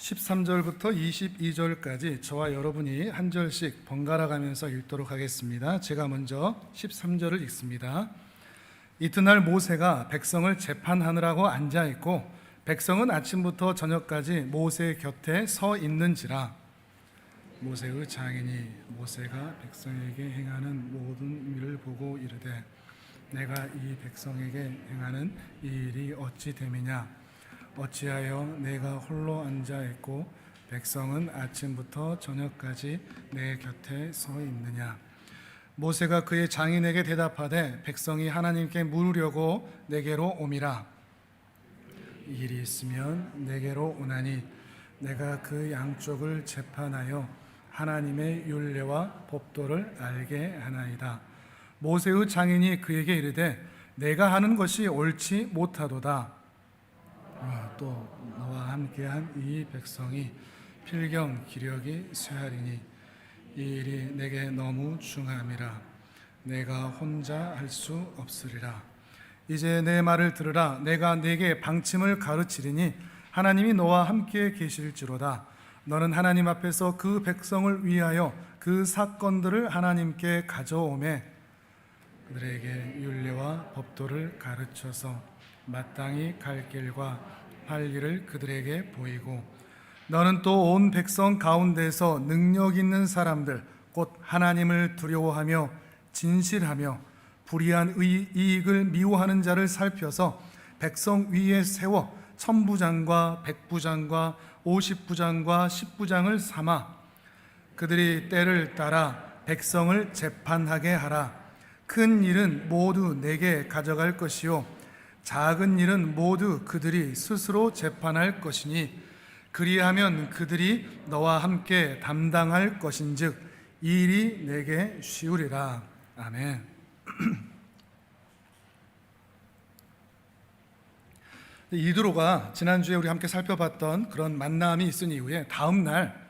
13절부터 22절까지 저와 여러분이 한 절씩 번갈아 가면서 읽도록 하겠습니다. 제가 먼저 13절을 읽습니다. 이튿날 모세가 백성을 재판하느라고 앉아 있고 백성은 아침부터 저녁까지 모세 곁에 서 있는지라. 모세의 장인이 모세가 백성에게 행하는 모든 일을 보고 이르되 내가 이 백성에게 행하는 이 일이 어찌 됨이냐. 어찌하여 내가 홀로 앉아 있고 백성은 아침부터 저녁까지 내 곁에 서 있느냐. 모세가 그의 장인에게 대답하되 백성이 하나님께 물으려고 내게로 오미라. 일이 있으면 내게로 오나니 내가 그 양쪽을 재판하여 하나님의 율례와 법도를 알게 하나이다. 모세의 장인이 그에게 이르되 내가 하는 것이 옳지 못하도다. 또 너와 함께한 이 백성이 필경 기력이 쇠하리니 이 일이 내게 너무 중함이라. 내가 혼자 할 수 없으리라. 이제 내 말을 들으라. 내가 네게 방침을 가르치리니 하나님이 너와 함께 계실지로다. 너는 하나님 앞에서 그 백성을 위하여 그 사건들을 하나님께 가져오매 그들에게 율례와 법도를 가르쳐서 마땅히 갈 길과 할 일을 그들에게 보이고 너는 또 온 백성 가운데서 능력 있는 사람들 곧 하나님을 두려워하며 진실하며 불의한 이익을 미워하는 자를 살펴서 백성 위에 세워 천부장과 백부장과 50부장과 10부장을 삼아 그들이 때를 따라 백성을 재판하게 하라. 큰 일은 모두 내게 가져갈 것이요 작은 일은 모두 그들이 스스로 재판할 것이니 그리하면 그들이 너와 함께 담당할 것인즉 이 일이 내게 쉬우리라. 아멘. 이드로가 지난주에 우리 함께 살펴봤던 그런 만남이 있은 이후에 다음 날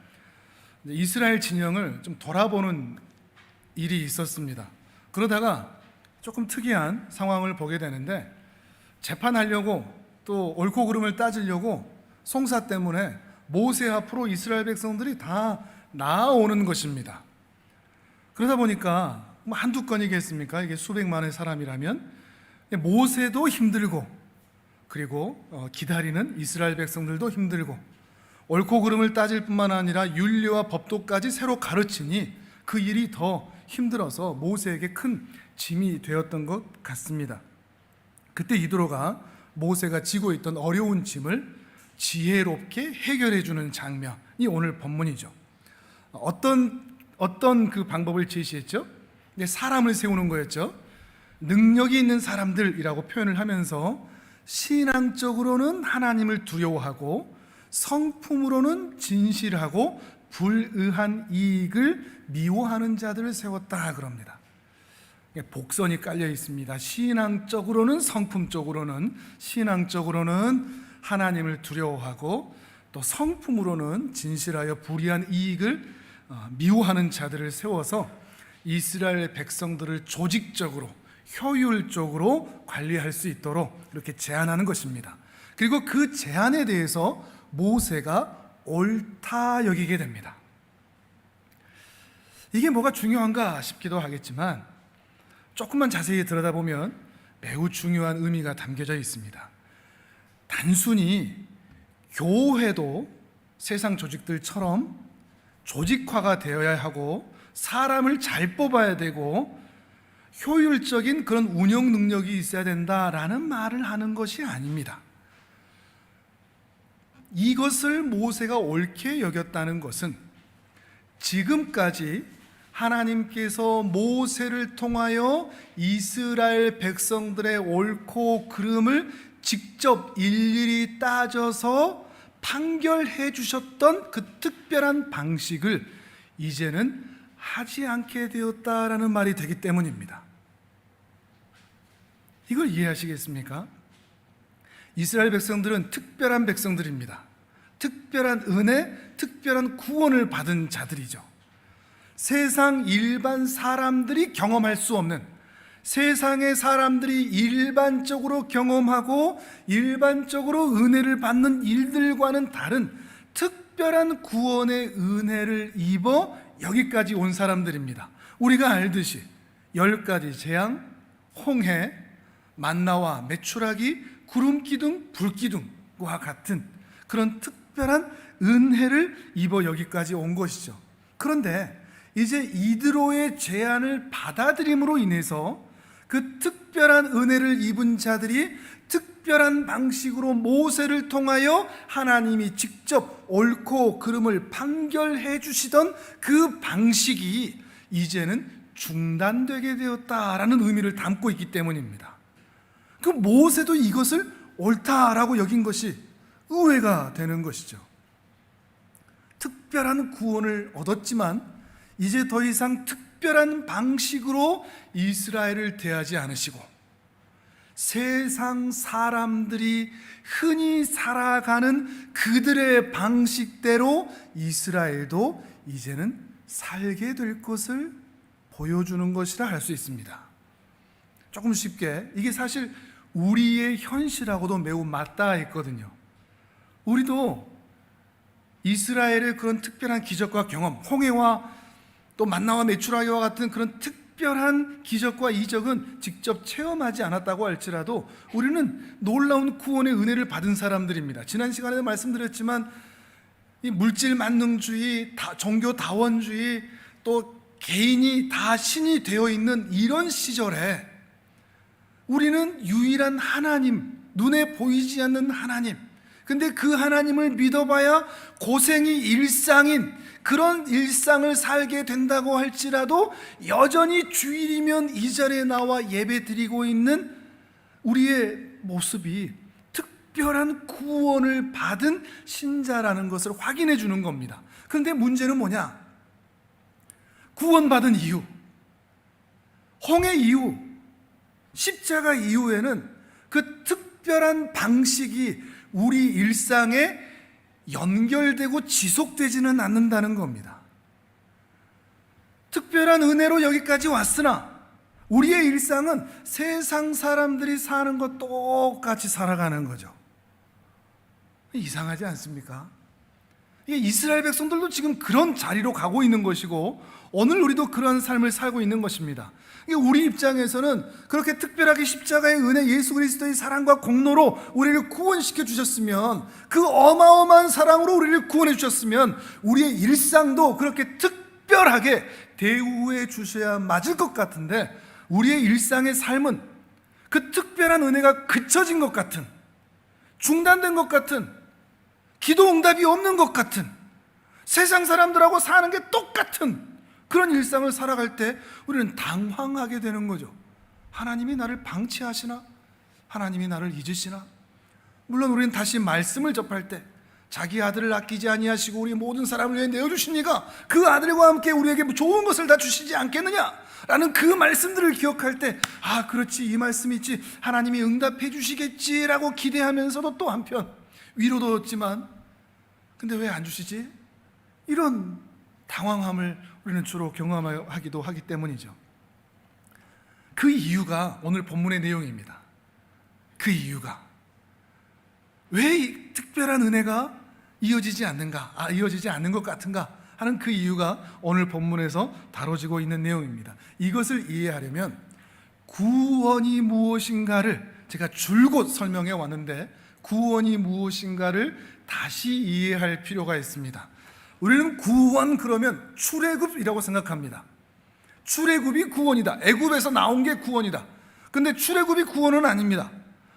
이스라엘 진영을 좀 돌아보는 일이 있었습니다. 그러다가 조금 특이한 상황을 보게 되는데 재판하려고 또 옳고 그름을 따지려고 송사 때문에 모세 앞으로 이스라엘 백성들이 다 나아오는 것입니다. 그러다 보니까 뭐 한두 건이겠습니까? 이게 수백만의 사람이라면 모세도 힘들고 그리고 기다리는 이스라엘 백성들도 힘들고 옳고 그름을 따질 뿐만 아니라 율례와 법도까지 새로 가르치니 그 일이 더 힘들어서 모세에게 큰 짐이 되었던 것 같습니다. 그때 이드로가 모세가 지고 있던 어려운 짐을 지혜롭게 해결해 주는 장면이 오늘 본문이죠. 어떤 그 방법을 제시했죠? 사람을 세우는 거였죠. 능력이 있는 사람들이라고 표현을 하면서 신앙적으로는 하나님을 두려워하고 성품으로는 진실하고 불의한 이익을 미워하는 자들을 세웠다 그럽니다. 복선이 깔려 있습니다. 신앙적으로는 성품적으로는 신앙적으로는 하나님을 두려워하고 또 성품으로는 진실하여 불의한 이익을 미워하는 자들을 세워서 이스라엘 백성들을 조직적으로 효율적으로 관리할 수 있도록 이렇게 제안하는 것입니다. 그리고 그 제안에 대해서 모세가 옳다 여기게 됩니다. 이게 뭐가 중요한가 싶기도 하겠지만 조금만 자세히 들여다보면 매우 중요한 의미가 담겨져 있습니다. 단순히 교회도 세상 조직들처럼 조직화가 되어야 하고 사람을 잘 뽑아야 되고 효율적인 그런 운영 능력이 있어야 된다라는 말을 하는 것이 아닙니다. 이것을 모세가 옳게 여겼다는 것은 지금까지 하나님께서 모세를 통하여 이스라엘 백성들의 옳고 그름을 직접 일일이 따져서 판결해 주셨던 그 특별한 방식을 이제는 하지 않게 되었다라는 말이 되기 때문입니다. 이걸 이해하시겠습니까? 이스라엘 백성들은 특별한 백성들입니다. 특별한 은혜, 특별한 구원을 받은 자들이죠. 세상 일반 사람들이 경험할 수 없는, 세상의 사람들이 일반적으로 경험하고 일반적으로 은혜를 받는 일들과는 다른 특별한 구원의 은혜를 입어 여기까지 온 사람들입니다. 우리가 알듯이 10가지 재앙, 홍해, 만나와 메추라기, 구름기둥, 불기둥과 같은 그런 특별한 은혜를 입어 여기까지 온 것이죠. 그런데 이제 이드로의 제안을 받아들임으로 인해서 그 특별한 은혜를 입은 자들이 특별한 방식으로 모세를 통하여 하나님이 직접 옳고 그름을 판결해 주시던 그 방식이 이제는 중단되게 되었다라는 의미를 담고 있기 때문입니다. 그 모세도 이것을 옳다라고 여긴 것이 의외가 되는 것이죠. 특별한 구원을 얻었지만 이제 더 이상 특별한 방식으로 이스라엘을 대하지 않으시고 세상 사람들이 흔히 살아가는 그들의 방식대로 이스라엘도 이제는 살게 될 것을 보여주는 것이라 할 수 있습니다. 조금 쉽게 이게 사실 우리의 현실하고도 매우 맞닿아 있거든요. 우리도 이스라엘의 그런 특별한 기적과 경험, 홍해와 또 만나와 메추라기와 같은 그런 특별한 기적과 이적은 직접 체험하지 않았다고 할지라도 우리는 놀라운 구원의 은혜를 받은 사람들입니다. 지난 시간에도 말씀드렸지만 이 물질 만능주의, 종교 다원주의, 또 개인이 다 신이 되어 있는 이런 시절에 우리는 유일한 하나님, 눈에 보이지 않는 하나님, 근데 그 하나님을 믿어봐야 고생이 일상인 그런 일상을 살게 된다고 할지라도 여전히 주일이면 이 자리에 나와 예배 드리고 있는 우리의 모습이 특별한 구원을 받은 신자라는 것을 확인해 주는 겁니다. 그런데 문제는 뭐냐? 구원받은 이후, 홍해 이후, 십자가 이후에는 그 특별한 방식이 우리 일상에 연결되고 지속되지는 않는다는 겁니다. 특별한 은혜로 여기까지 왔으나 우리의 일상은 세상 사람들이 사는 것 똑같이 살아가는 거죠. 이상하지 않습니까? 이스라엘 백성들도 지금 그런 자리로 가고 있는 것이고 오늘 우리도 그런 삶을 살고 있는 것입니다. 우리 입장에서는 그렇게 특별하게 십자가의 은혜, 예수 그리스도의 사랑과 공로로 우리를 구원시켜 주셨으면, 그 어마어마한 사랑으로 우리를 구원해 주셨으면 우리의 일상도 그렇게 특별하게 대우해 주셔야 맞을 것 같은데 우리의 일상의 삶은 그 특별한 은혜가 그쳐진 것 같은, 중단된 것 같은, 기도 응답이 없는 것 같은, 세상 사람들하고 사는 게 똑같은 그런 일상을 살아갈 때 우리는 당황하게 되는 거죠. 하나님이 나를 방치하시나? 하나님이 나를 잊으시나? 물론 우리는 다시 말씀을 접할 때 자기 아들을 아끼지 아니하시고 우리 모든 사람을 위해 내어주시니까 그 아들과 함께 우리에게 좋은 것을 다 주시지 않겠느냐? 라는 그 말씀들을 기억할 때 그렇지, 이 말씀이 있지, 하나님이 응답해 주시겠지라고 기대하면서도 또 한편 위로도 얻지만 근데 왜 안 주시지? 이런 당황함을 우리는 주로 경험하기도 하기 때문이죠. 그 이유가 오늘 본문의 내용입니다. 그 이유가 왜 이 특별한 은혜가 이어지지 않는가, 이어지지 않는 것 같은가 하는 그 이유가 오늘 본문에서 다뤄지고 있는 내용입니다. 이것을 이해하려면 구원이 무엇인가를 제가 줄곧 설명해 왔는데 구원이 무엇인가를 다시 이해할 필요가 있습니다. 우리는 구원 그러면 출애굽이라고 생각합니다. 출애굽이 구원이다. 애굽에서 나온 게 구원이다. 근데 출애굽이 구원은 아닙니다.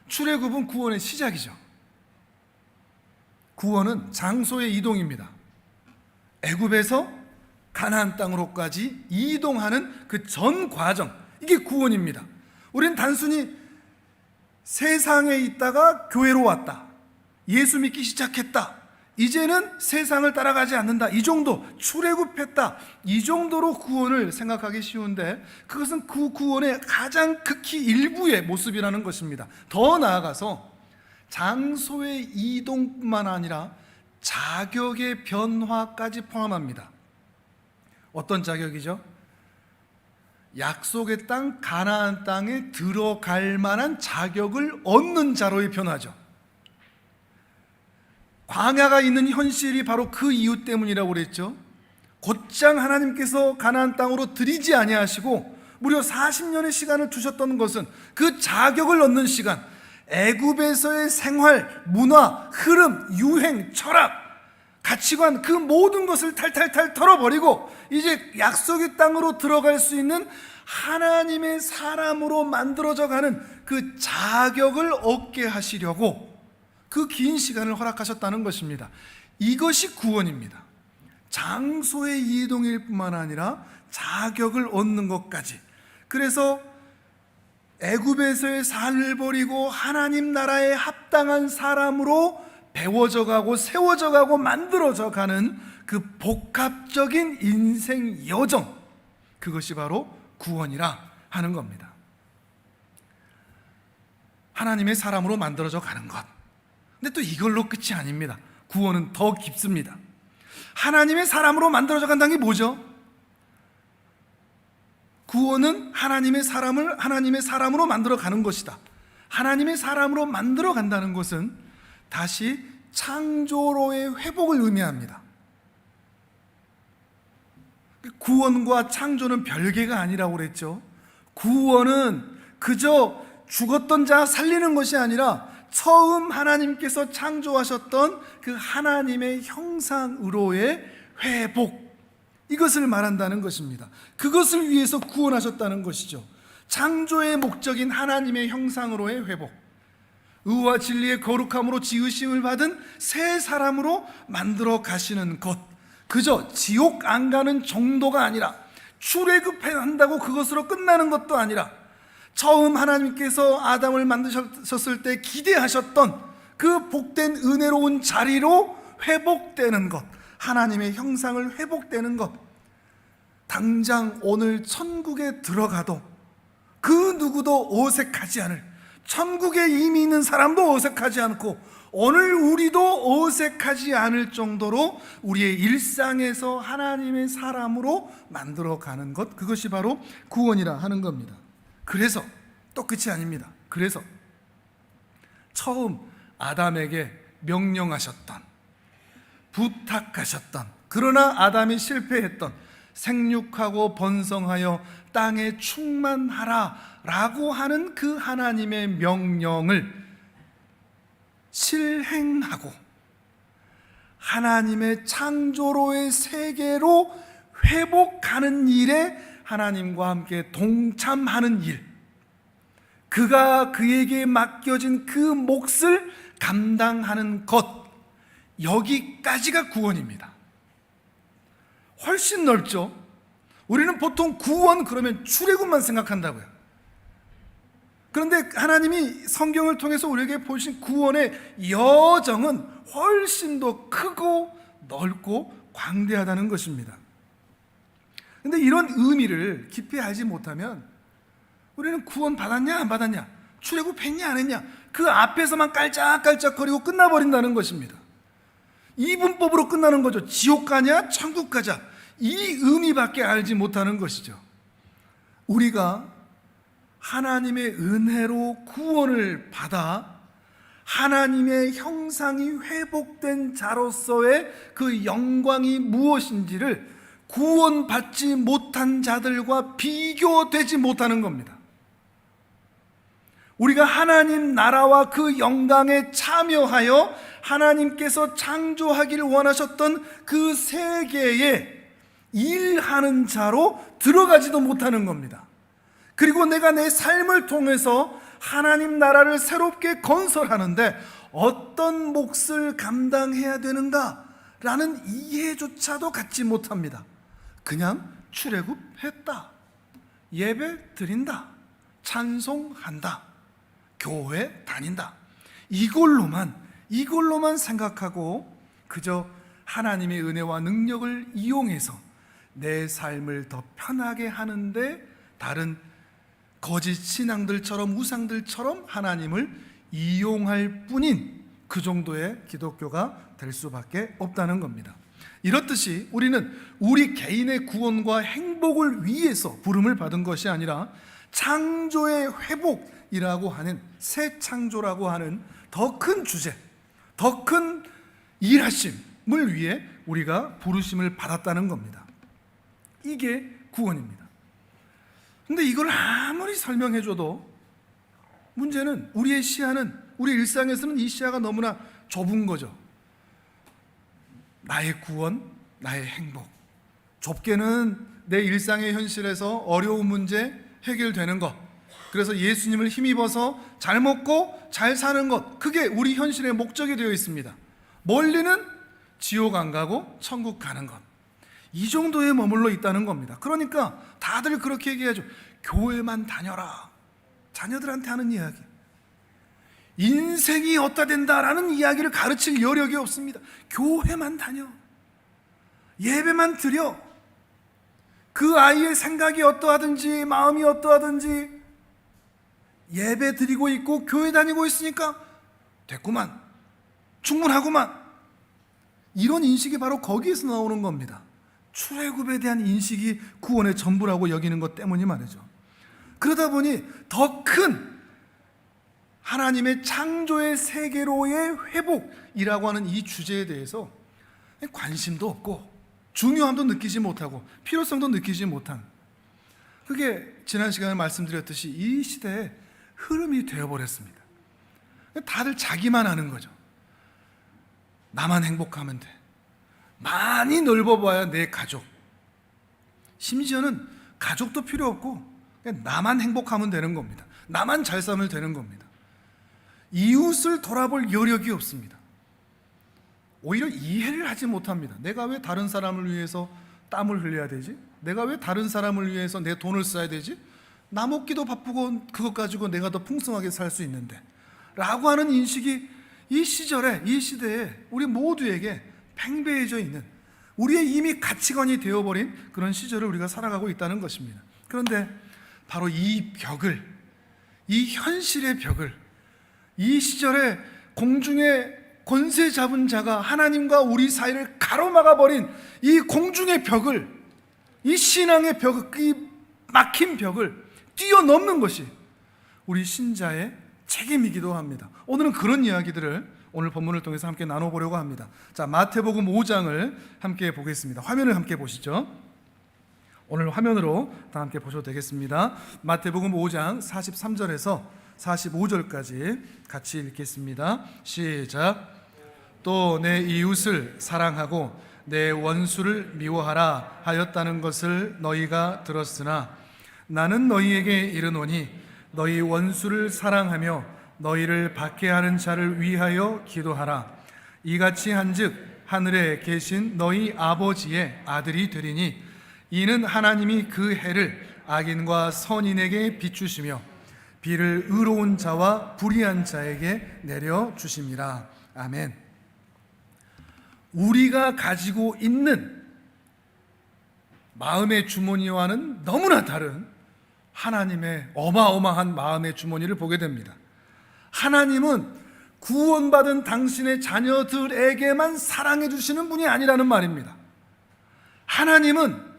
출애굽은 구원의 시작이죠. 구원은 장소의 이동입니다. 애굽에서 가나안 땅으로까지 이동하는 그 전 과정, 이게 구원입니다. 우리는 단순히 세상에 있다가 교회로 왔다, 예수 믿기 시작했다, 이제는 세상을 따라가지 않는다, 이 정도, 출애굽했다, 이 정도로 구원을 생각하기 쉬운데 그것은 그 구원의 가장 극히 일부의 모습이라는 것입니다. 더 나아가서 장소의 이동뿐만 아니라 자격의 변화까지 포함합니다. 어떤 자격이죠? 약속의 땅 가나안 땅에 들어갈 만한 자격을 얻는 자로의 변화죠. 광야가 있는 현실이 바로 그 이유 때문이라고 그랬죠. 곧장 하나님께서 가나안 땅으로 들이지 아니하시고 무려 40년의 시간을 두셨던 것은 그 자격을 얻는 시간, 애굽에서의 생활, 문화, 흐름, 유행, 철학, 가치관, 그 모든 것을 탈탈탈 털어버리고 이제 약속의 땅으로 들어갈 수 있는 하나님의 사람으로 만들어져 가는 그 자격을 얻게 하시려고 그 긴 시간을 허락하셨다는 것입니다. 이것이 구원입니다. 장소의 이동일 뿐만 아니라 자격을 얻는 것까지. 그래서 애굽에서의 삶을 버리고 하나님 나라에 합당한 사람으로 배워져 가고 세워져 가고 만들어져 가는 그 복합적인 인생 여정, 그것이 바로 구원이라 하는 겁니다. 하나님의 사람으로 만들어져 가는 것. 근데 또 이걸로 끝이 아닙니다. 구원은 더 깊습니다. 하나님의 사람으로 만들어져 간다는 게 뭐죠? 구원은 하나님의 사람으로 만들어 가는 것이다. 하나님의 사람으로 만들어 간다는 것은 다시 창조로의 회복을 의미합니다. 구원과 창조는 별개가 아니라고 그랬죠. 구원은 그저 죽었던 자 살리는 것이 아니라 처음 하나님께서 창조하셨던 그 하나님의 형상으로의 회복, 이것을 말한다는 것입니다. 그것을 위해서 구원하셨다는 것이죠. 창조의 목적인 하나님의 형상으로의 회복, 의와 진리의 거룩함으로 지으심을 받은 새 사람으로 만들어 가시는 것, 그저 지옥 안 가는 정도가 아니라 출애굽한다고 그것으로 끝나는 것도 아니라 처음 하나님께서 아담을 만드셨을 때 기대하셨던 그 복된 은혜로운 자리로 회복되는 것, 하나님의 형상을 회복되는 것. 당장 오늘 천국에 들어가도 그 누구도 어색하지 않을, 천국에 이미 있는 사람도 어색하지 않고 오늘 우리도 어색하지 않을 정도로 우리의 일상에서 하나님의 사람으로 만들어가는 것, 그것이 바로 구원이라 하는 겁니다. 그래서 또 끝이 아닙니다. 그래서 처음 아담에게 명령하셨던, 부탁하셨던, 그러나 아담이 실패했던 생육하고 번성하여 땅에 충만하라 라고 하는 그 하나님의 명령을 실행하고 하나님의 창조로의 세계로 회복하는 일에 하나님과 함께 동참하는 일, 그가 그에게 맡겨진 그 몫을 감당하는 것, 여기까지가 구원입니다. 훨씬 넓죠. 우리는 보통 구원 그러면 출애굽만 생각한다고요. 그런데 하나님이 성경을 통해서 우리에게 보신 구원의 여정은 훨씬 더 크고 넓고 광대하다는 것입니다. 그런데 이런 의미를 깊이 알지 못하면 우리는 구원 받았냐 안 받았냐, 출애굽했냐 안 했냐, 그 앞에서만 깔짝깔짝거리고 끝나버린다는 것입니다. 이분법으로 끝나는 거죠. 지옥 가냐 천국 가자, 이 의미밖에 알지 못하는 것이죠. 우리가 하나님의 은혜로 구원을 받아 하나님의 형상이 회복된 자로서의 그 영광이 무엇인지를 구원받지 못한 자들과 비교되지 못하는 겁니다. 우리가 하나님 나라와 그 영광에 참여하여 하나님께서 창조하기를 원하셨던 그 세계에 일하는 자로 들어가지도 못하는 겁니다. 그리고 내가 내 삶을 통해서 하나님 나라를 새롭게 건설하는데 어떤 몫을 감당해야 되는가라는 이해조차도 갖지 못합니다. 그냥 출애굽했다, 예배 드린다, 찬송한다, 교회 다닌다, 이걸로만 생각하고 그저 하나님의 은혜와 능력을 이용해서 내 삶을 더 편하게 하는데 다른 거짓 신앙들처럼 우상들처럼 하나님을 이용할 뿐인 그 정도의 기독교가 될 수밖에 없다는 겁니다. 이렇듯이 우리는 우리 개인의 구원과 행복을 위해서 부름을 받은 것이 아니라 창조의 회복이라고 하는, 새 창조라고 하는 더 큰 주제, 더 큰 일하심을 위해 우리가 부르심을 받았다는 겁니다. 이게 구원입니다. 근데 이걸 아무리 설명해줘도 문제는 우리의 시야는, 우리 일상에서는 이 시야가 너무나 좁은 거죠. 나의 구원, 나의 행복, 좁게는 내 일상의 현실에서 어려운 문제 해결되는 것, 그래서 예수님을 힘입어서 잘 먹고 잘 사는 것, 그게 우리 현실의 목적이 되어 있습니다. 멀리는 지옥 안 가고 천국 가는 것, 이 정도에 머물러 있다는 겁니다. 그러니까 다들 그렇게 얘기하죠. 교회만 다녀라. 자녀들한테 하는 이야기, 인생이 어따 된다라는 이야기를 가르칠 여력이 없습니다. 교회만 다녀, 예배만 드려, 그 아이의 생각이 어떠하든지 마음이 어떠하든지 예배 드리고 있고 교회 다니고 있으니까 됐구만, 충분하구만, 이런 인식이 바로 거기에서 나오는 겁니다. 출애굽에 대한 인식이 구원의 전부라고 여기는 것 때문이 말이죠. 그러다 보니 더 큰 하나님의 창조의 세계로의 회복이라고 하는 이 주제에 대해서 관심도 없고 중요함도 느끼지 못하고 필요성도 느끼지 못한, 그게 지난 시간에 말씀드렸듯이 이 시대의 흐름이 되어버렸습니다. 다들 자기만 아는 거죠. 나만 행복하면 돼. 많이 넓어봐야 내 가족, 심지어는 가족도 필요 없고 그냥 나만 행복하면 되는 겁니다. 나만 잘 살면 되는 겁니다. 이웃을 돌아볼 여력이 없습니다. 오히려 이해를 하지 못합니다. 내가 왜 다른 사람을 위해서 땀을 흘려야 되지? 내가 왜 다른 사람을 위해서 내 돈을 써야 되지? 나 먹기도 바쁘고 그것 가지고 내가 더 풍성하게 살 수 있는데 라고 하는 인식이 이 시절에, 이 시대에 우리 모두에게 팽배해져 있는, 우리의 이미 가치관이 되어버린 그런 시절을 우리가 살아가고 있다는 것입니다. 그런데 바로 이 벽을, 이 현실의 벽을, 이 시절에 공중에 권세 잡은 자가 하나님과 우리 사이를 가로막아버린 이 공중의 벽을, 이 신앙의 벽을, 이 막힌 벽을 뛰어넘는 것이 우리 신자의 책임이기도 합니다. 오늘은 그런 이야기들을 오늘 본문을 통해서 함께 나눠보려고 합니다. 자, 마태복음 5장을 함께 보겠습니다. 화면을 함께 보시죠. 오늘 화면으로 다 함께 보셔도 되겠습니다. 마태복음 5장 43절에서 45절까지 같이 읽겠습니다. 시작. 또 내 이웃을 사랑하고 내 원수를 미워하라 하였다는 것을 너희가 들었으나 나는 너희에게 이르노니 너희 원수를 사랑하며 너희를 박해하는 자를 위하여 기도하라. 이같이 한즉 하늘에 계신 너희 아버지의 아들이 되리니 이는 하나님이 그 해를 악인과 선인에게 비추시며 비를 의로운 자와 불의한 자에게 내려주심이라. 아멘. 우리가 가지고 있는 마음의 주머니와는 너무나 다른 하나님의 어마어마한 마음의 주머니를 보게 됩니다. 하나님은 구원받은 당신의 자녀들에게만 사랑해 주시는 분이 아니라는 말입니다. 하나님은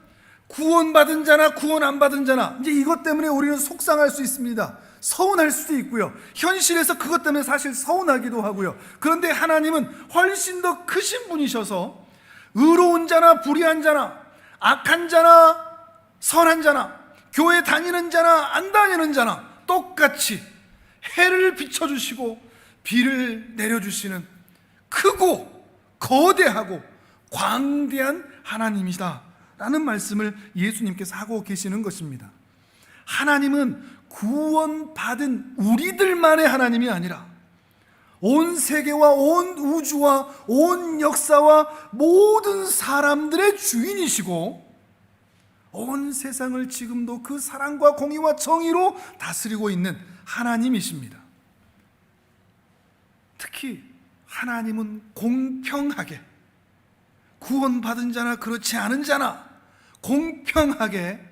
구원받은 자나 구원 안 받은 자나, 이제 이것 때문에 우리는 속상할 수 있습니다. 서운할 수도 있고요. 현실에서 그것 때문에 사실 서운하기도 하고요. 그런데 하나님은 훨씬 더 크신 분이셔서 의로운 자나 불의한 자나, 악한 자나 선한 자나, 교회 다니는 자나 안 다니는 자나 똑같이 해를 비춰주시고 비를 내려주시는 크고 거대하고 광대한 하나님이다 라는 말씀을 예수님께서 하고 계시는 것입니다. 하나님은 구원받은 우리들만의 하나님이 아니라 온 세계와 온 우주와 온 역사와 모든 사람들의 주인이시고 온 세상을 지금도 그 사랑과 공의와 정의로 다스리고 있는 하나님이십니다. 특히 하나님은 공평하게 구원받은 자나 그렇지 않은 자나 공평하게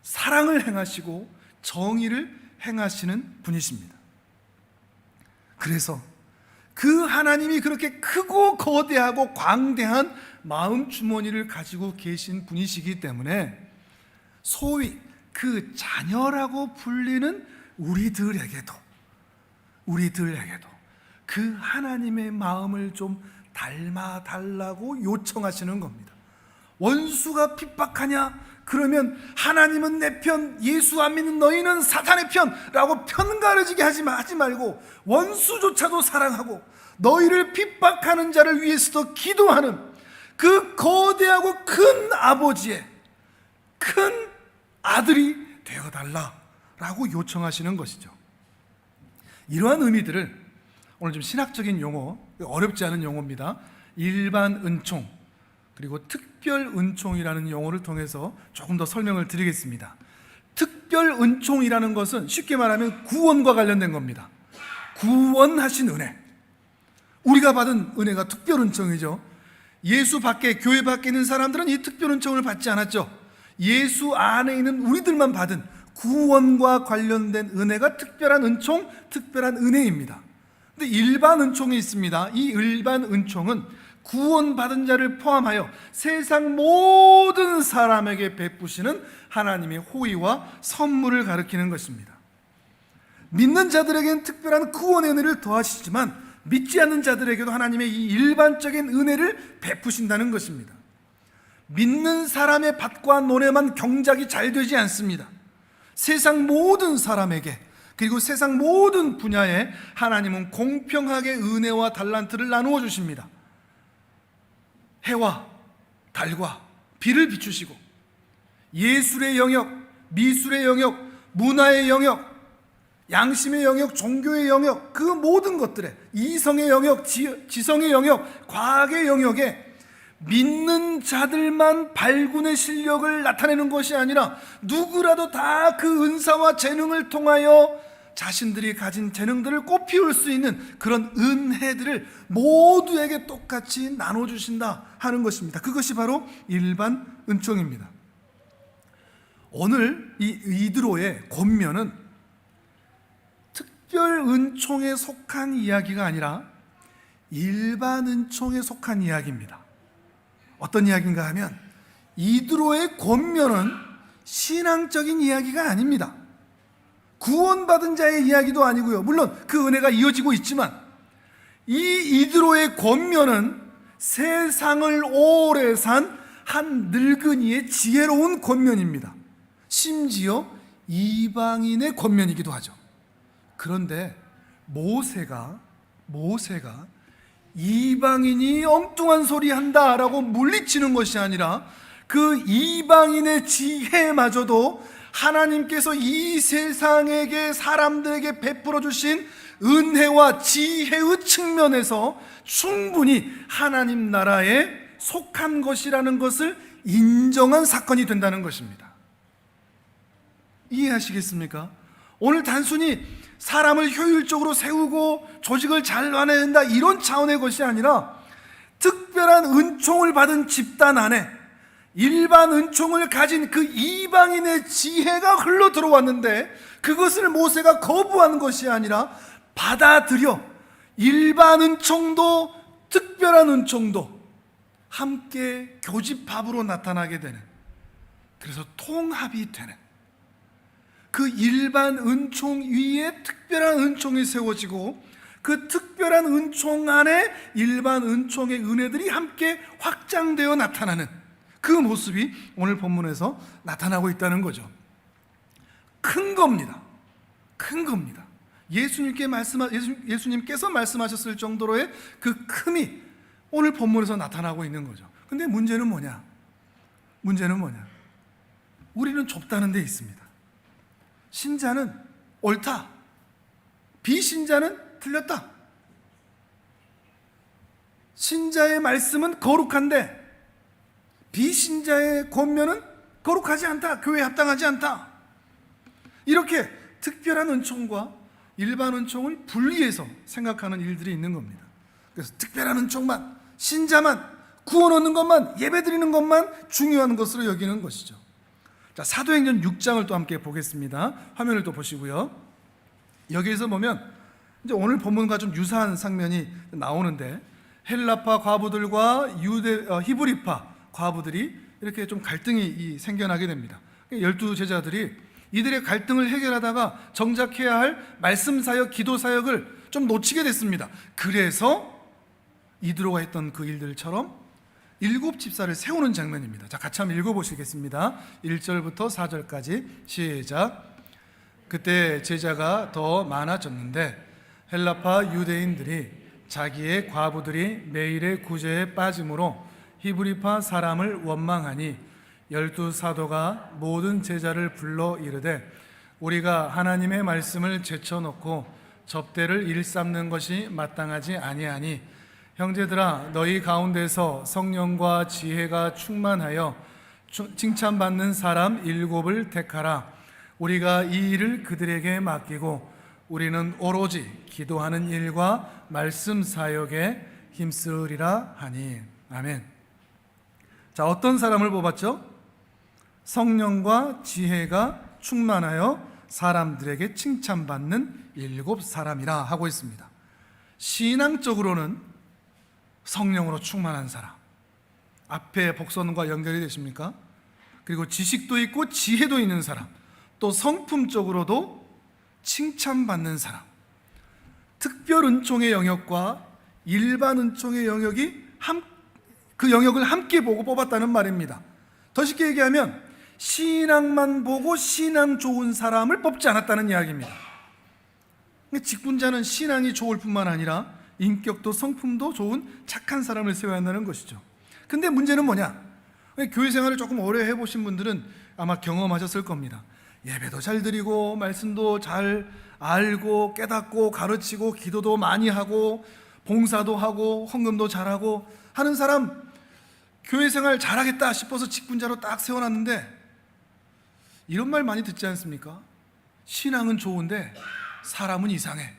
사랑을 행하시고 정의를 행하시는 분이십니다. 그래서 그 하나님이 그렇게 크고 거대하고 광대한 마음 주머니를 가지고 계신 분이시기 때문에 소위 그 자녀라고 불리는 우리들에게도 그 하나님의 마음을 좀 닮아달라고 요청하시는 겁니다. 원수가 핍박하냐? 그러면 하나님은 내 편, 예수 안 믿는 너희는 사탄의 편라고 편가르지게 하지 말고 원수조차도 사랑하고 너희를 핍박하는 자를 위해서도 기도하는 그 거대하고 큰 아버지의 큰 아들이 되어달라라고 요청하시는 것이죠. 이러한 의미들을 오늘 좀 신학적인 용어, 어렵지 않은 용어입니다. 일반 은총 그리고 특별 은총이라는 용어를 통해서 조금 더 설명을 드리겠습니다. 특별 은총이라는 것은 쉽게 말하면 구원과 관련된 겁니다. 구원하신 은혜, 우리가 받은 은혜가 특별 은총이죠. 예수 밖에, 교회 밖에 있는 사람들은 이 특별 은총을 받지 않았죠. 예수 안에 있는 우리들만 받은 구원과 관련된 은혜가 특별한 은총, 특별한 은혜입니다. 근데 일반 은총이 있습니다. 이 일반 은총은 구원받은 자를 포함하여 세상 모든 사람에게 베푸시는 하나님의 호의와 선물을 가리키는 것입니다. 믿는 자들에게는 특별한 구원의 은혜를 더하시지만 믿지 않는 자들에게도 하나님의 이 일반적인 은혜를 베푸신다는 것입니다. 믿는 사람의 밭과 논에만 경작이 잘 되지 않습니다. 세상 모든 사람에게, 그리고 세상 모든 분야에 하나님은 공평하게 은혜와 달란트를 나누어 주십니다. 해와 달과 비를 비추시고 예술의 영역, 미술의 영역, 문화의 영역, 양심의 영역, 종교의 영역, 그 모든 것들에, 이성의 영역, 지성의 영역, 과학의 영역에 믿는 자들만 발군의 실력을 나타내는 것이 아니라 누구라도 다 그 은사와 재능을 통하여 자신들이 가진 재능들을 꽃피울 수 있는 그런 은혜들을 모두에게 똑같이 나눠주신다 하는 것입니다. 그것이 바로 일반 은총입니다. 오늘 이 이드로의 권면은 특별 은총에 속한 이야기가 아니라 일반 은총에 속한 이야기입니다. 어떤 이야기인가 하면 이드로의 권면은 신앙적인 이야기가 아닙니다. 구원받은 자의 이야기도 아니고요. 물론 그 은혜가 이어지고 있지만 이 이드로의 권면은 세상을 오래 산 한 늙은이의 지혜로운 권면입니다. 심지어 이방인의 권면이기도 하죠. 그런데 모세가 이방인이 엉뚱한 소리 한다라고 물리치는 것이 아니라 그 이방인의 지혜마저도 하나님께서 이 세상에게, 사람들에게 베풀어 주신 은혜와 지혜의 측면에서 충분히 하나님 나라에 속한 것이라는 것을 인정한 사건이 된다는 것입니다. 이해하시겠습니까? 오늘 단순히 사람을 효율적으로 세우고 조직을 잘 만해야 된다 이런 차원의 것이 아니라 특별한 은총을 받은 집단 안에 일반 은총을 가진 그 이방인의 지혜가 흘러 들어왔는데 그것을 모세가 거부한 것이 아니라 받아들여 일반 은총도 특별한 은총도 함께 교집합으로 나타나게 되는, 그래서 통합이 되는 그 일반 은총 위에 특별한 은총이 세워지고 그 특별한 은총 안에 일반 은총의 은혜들이 함께 확장되어 나타나는 그 모습이 오늘 본문에서 나타나고 있다는 거죠. 큰 겁니다. 큰 겁니다. 예수님께서 말씀하셨을 정도로의 그 큼이 오늘 본문에서 나타나고 있는 거죠. 근데 문제는 뭐냐? 우리는 좁다는 데 있습니다. 신자는 옳다, 비신자는 틀렸다. 신자의 말씀은 거룩한데 비신자의 권면은 거룩하지 않다, 교회에 합당하지 않다. 이렇게 특별한 은총과 일반 은총을 분리해서 생각하는 일들이 있는 겁니다. 그래서 특별한 은총만, 신자만, 구원 얻는 것만, 예배 드리는 것만 중요한 것으로 여기는 것이죠. 자, 사도행전 6장을 또 함께 보겠습니다. 화면을 또 보시고요. 여기에서 보면 이제 오늘 본문과 좀 유사한 장면이 나오는데 헬라파 과부들과 히브리파 과부들이 이렇게 좀 갈등이 생겨나게 됩니다. 12제자들이 이들의 갈등을 해결하다가 정작 해야 할 말씀 사역, 기도 사역을 좀 놓치게 됐습니다. 그래서 이드로가 했던 그 일들처럼 7집사를 세우는 장면입니다. 자, 같이 한번 읽어보시겠습니다. 1절부터 4절까지 시작. 그때 제자가 더 많아졌는데 헬라파 유대인들이 자기의 과부들이 매일의 구제에 빠짐으로 히브리파 사람을 원망하니 12사도가 모든 제자를 불러 이르되 우리가 하나님의 말씀을 제쳐놓고 접대를 일삼는 것이 마땅하지 아니하니 형제들아 너희 가운데서 성령과 지혜가 충만하여 칭찬받는 사람 7을 택하라. 우리가 이 일을 그들에게 맡기고 우리는 오로지 기도하는 일과 말씀 사역에 힘쓰리라 하니. 아멘. 자, 어떤 사람을 뽑았죠? 성령과 지혜가 충만하여 사람들에게 칭찬받는 7사람이라 하고 있습니다. 신앙적으로는 성령으로 충만한 사람, 앞에 복선과 연결이 되십니까? 그리고 지식도 있고 지혜도 있는 사람, 또 성품적으로도 칭찬받는 사람, 특별 은총의 영역과 일반 은총의 영역이 그 영역을 함께 보고 뽑았다는 말입니다. 더 쉽게 얘기하면 신앙만 보고 신앙 좋은 사람을 뽑지 않았다는 이야기입니다. 직분자는 신앙이 좋을 뿐만 아니라 인격도 성품도 좋은 착한 사람을 세워야 한다는 것이죠. 근데 문제는 뭐냐? 교회 생활을 조금 오래 해보신 분들은 아마 경험하셨을 겁니다. 예배도 잘 드리고 말씀도 잘 알고 깨닫고 가르치고 기도도 많이 하고 봉사도 하고 헌금도 잘하고 하는 사람, 교회 생활 잘하겠다 싶어서 직분자로 딱 세워놨는데 이런 말 많이 듣지 않습니까? 신앙은 좋은데 사람은 이상해.